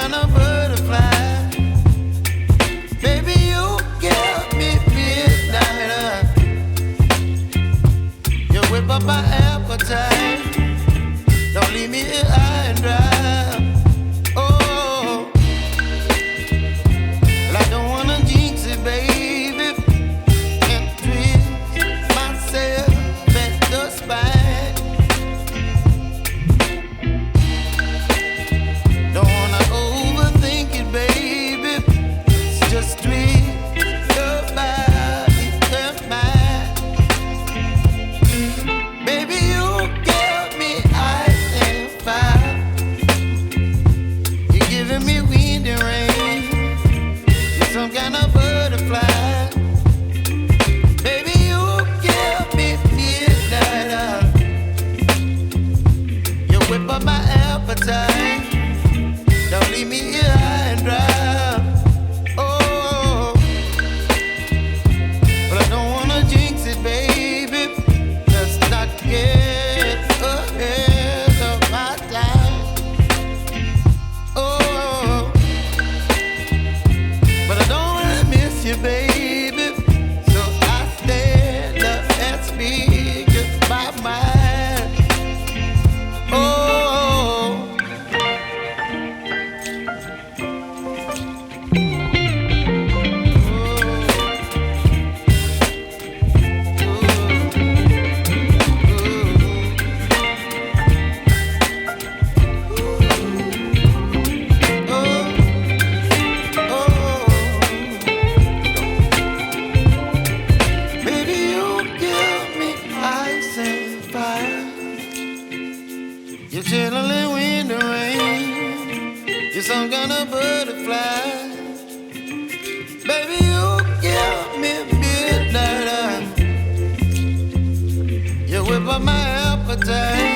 kind of butterfly. Baby, you give me midnight. You whip up my appetite. Don't leave me here high and dry. Oh, well, I don't wanna jinx it, baby, and twist myself at the spine. Don't wanna overthink it, baby. It's just twist your body and mine. Baby, you give me ice and fire. You're giving me wind and rain. You're some kind of butterfly. Baby, you give me midnight. You whip up my appetite. Don't leave me here high and dry. Oh, but I don't wanna jinx it, baby. Let's not get ahead of my time. Oh, but I don't wanna miss you, baby. So I stand up and speak my mind. Oh. Baby, you give me ice and fire. You're chilling wind and rain. You're some kind of butterfly. Baby, you give me midnight. You whip up my appetite.